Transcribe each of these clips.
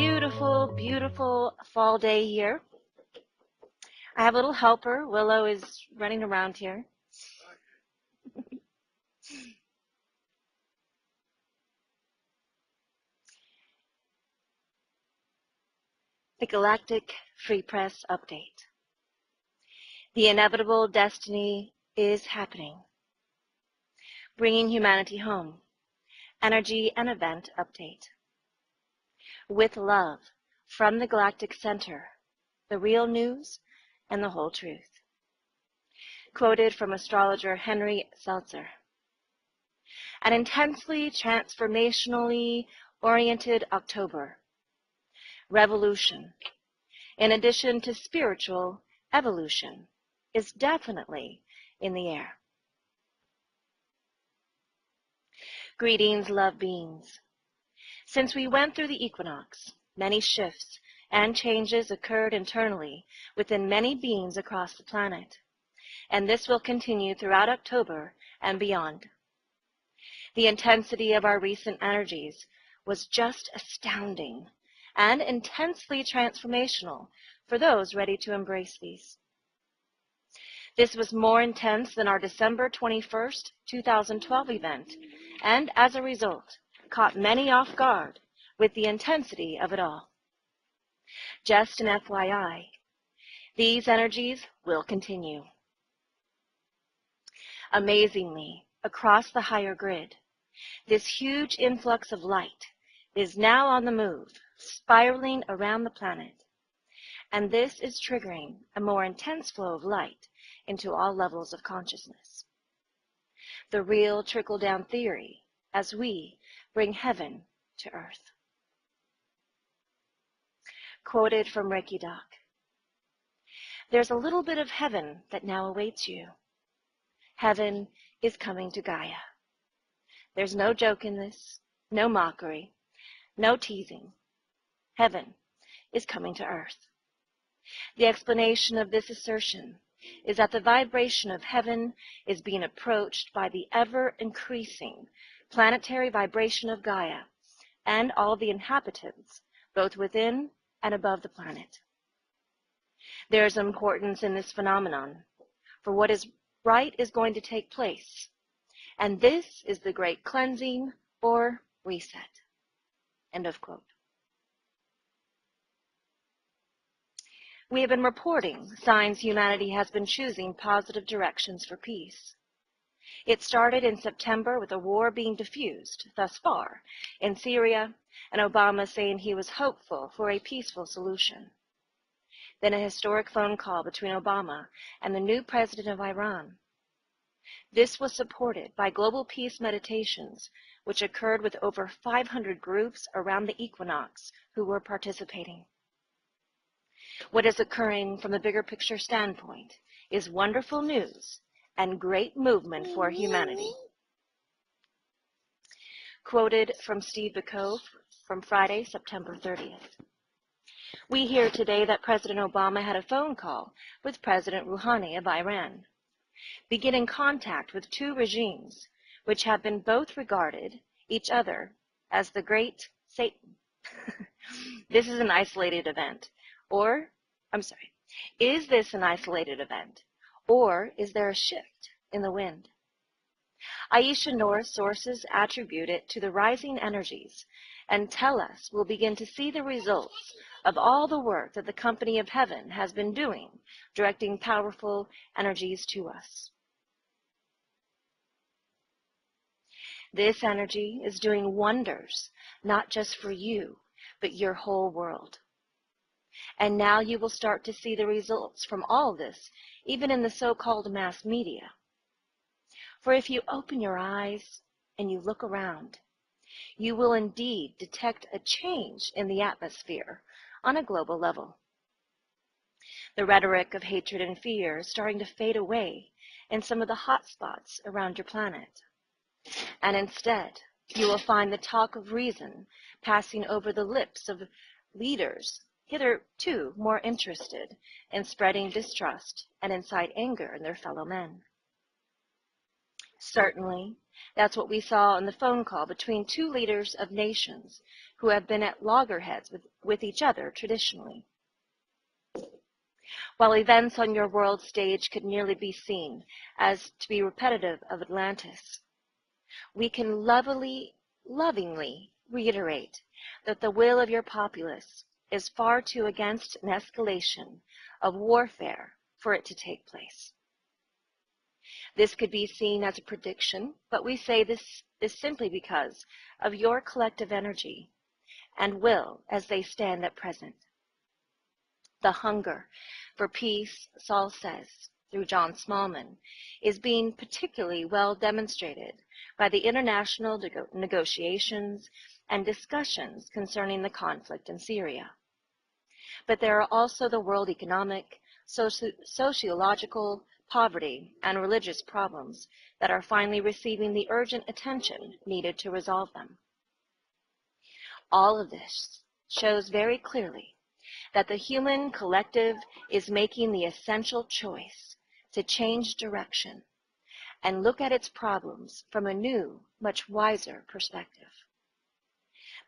beautiful, beautiful fall day here. I have a little helper. Willow is running around here. The Galactic Free Press Update. The inevitable destiny is happening. Bringing humanity home. Energy and event update. With love, from the Galactic Center, the real news and the whole truth. Quoted from astrologer Henry Seltzer. An intensely transformationally oriented October. Revolution, in addition to spiritual evolution, is definitely in the air. Greetings, love beings. Since we went through the equinox, many shifts and changes occurred internally within many beings across the planet, and this will continue throughout October and beyond. The intensity of our recent energies was just astounding and intensely transformational for those ready to embrace these. This was more intense than our December 21st, 2012 event, and as a result, caught many off guard with the intensity of it all. Just an FYI, these energies will continue. Amazingly, across the higher grid, this huge influx of light is now on the move, spiraling around the planet, and this is triggering a more intense flow of light into all levels of consciousness. The real trickle-down theory as we bring heaven to earth. Quoted from Reiki Doc. There's a little bit of heaven that now awaits you. Heaven is coming to Gaia. There's no joke in this, no mockery, no teasing. Heaven is coming to earth. The explanation of this assertion is that the vibration of heaven is being approached by the ever-increasing planetary vibration of Gaia and all the inhabitants, both within and above the planet. There is importance in this phenomenon, for what is right is going to take place, and this is the great cleansing or reset. End of quote. We have been reporting signs humanity has been choosing positive directions for peace. It started in September with a war being diffused, thus far, in Syria, and Obama saying he was hopeful for a peaceful solution. Then a historic phone call between Obama and the new president of Iran. This was supported by global peace meditations, which occurred with over 500 groups around the equinox who were participating. What is occurring from the bigger picture standpoint is wonderful news and great movement for humanity. Quoted from Steve Biko from Friday, September 30th. We hear today that President Obama had a phone call with President Rouhani of Iran, beginning contact with two regimes which have been both regarded each other as the great Satan. This is an isolated event. Is this an isolated event? Or is there a shift in the wind? Aisha North sources attribute it to the rising energies and tell us we'll begin to see the results of all the work that the Company of Heaven has been doing, directing powerful energies to us. This energy is doing wonders, not just for you, but your whole world. And now you will start to see the results from all this, even in the so-called mass media. For if you open your eyes and you look around, you will indeed detect a change in the atmosphere on a global level. The rhetoric of hatred and fear is starting to fade away in some of the hot spots around your planet. And instead, you will find the talk of reason passing over the lips of leaders hitherto more interested in spreading distrust and incite anger in their fellow men. Certainly, That's what we saw in the phone call between two leaders of nations who have been at loggerheads with each other traditionally. While events on your world stage could nearly be seen as to be repetitive of Atlantis, we can lovingly reiterate that the will of your populace is far too against an escalation of warfare for it to take place. This could be seen as a prediction, but we say this is simply because of your collective energy and will as they stand at present. The hunger for peace, Saul says, through John Smallman, is being particularly well demonstrated by the international negotiations and discussions concerning the conflict in Syria. But there are also the world economic, sociological, poverty, and religious problems that are finally receiving the urgent attention needed to resolve them. All of this shows very clearly that the human collective is making the essential choice to change direction and look at its problems from a new, much wiser perspective.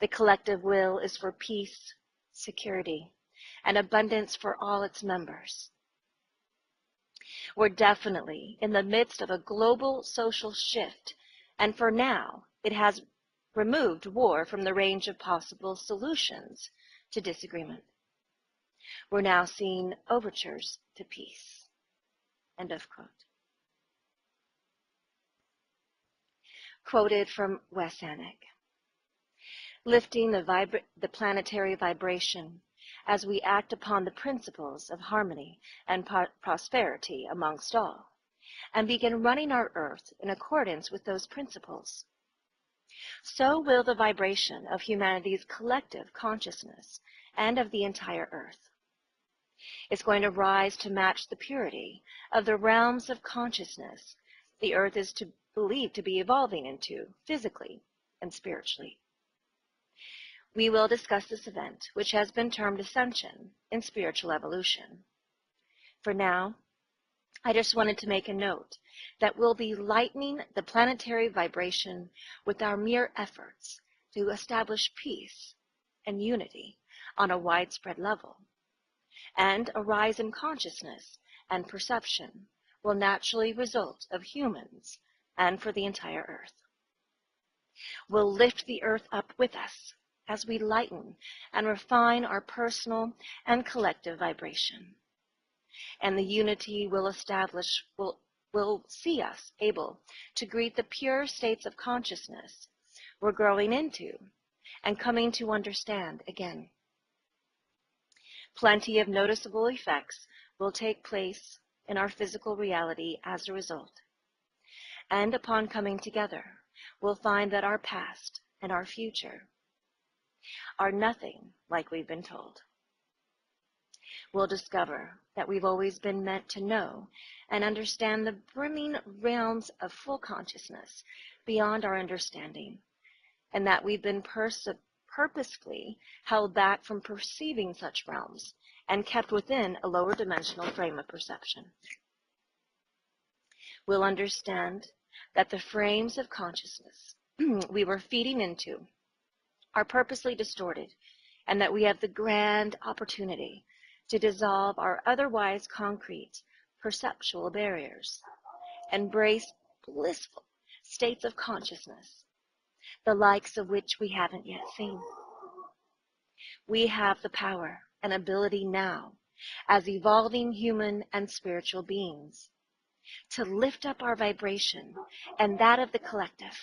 The collective will is for peace, security, and abundance for all its members. We're definitely in the midst of a global social shift, and for now, it has removed war from the range of possible solutions to disagreement. We're now seeing overtures to peace. End of quote. Quoted from Wes Annick. Lifting the planetary vibration as we act upon the principles of harmony and prosperity amongst all, and begin running our earth in accordance with those principles. So will the vibration of humanity's collective consciousness and of the entire earth. It's going to rise to match the purity of the realms of consciousness the earth is believed to be evolving into physically and spiritually. We will discuss this event, which has been termed ascension in spiritual evolution. For now, I just wanted to make a note that we'll be lightening the planetary vibration with our mere efforts to establish peace and unity on a widespread level. And a rise in consciousness and perception will naturally result of humans and for the entire earth. We'll lift the earth up with us as we lighten and refine our personal and collective vibration. And the unity will see us able to greet the pure states of consciousness we're growing into and coming to understand again. Plenty of noticeable effects will take place in our physical reality as a result. And upon coming together, we'll find that our past and our future are nothing like we've been told. We'll discover that we've always been meant to know and understand the brimming realms of full consciousness beyond our understanding, and that we've been purposefully held back from perceiving such realms and kept within a lower dimensional frame of perception. We'll understand that the frames of consciousness we were feeding into are purposely distorted, and that we have the grand opportunity to dissolve our otherwise concrete perceptual barriers, embrace blissful states of consciousness, the likes of which we haven't yet seen. We have the power and ability now, as evolving human and spiritual beings, to lift up our vibration and that of the collective,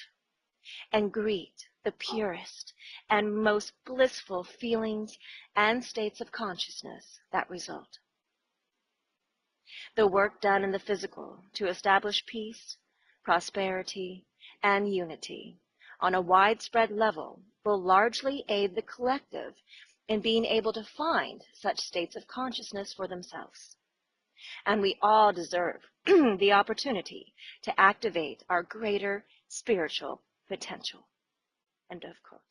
and greet the purest and most blissful feelings and states of consciousness that result. The work done in the physical to establish peace, prosperity, and unity on a widespread level will largely aid the collective in being able to find such states of consciousness for themselves. And we all deserve the opportunity to activate our greater spiritual potential. End of quote.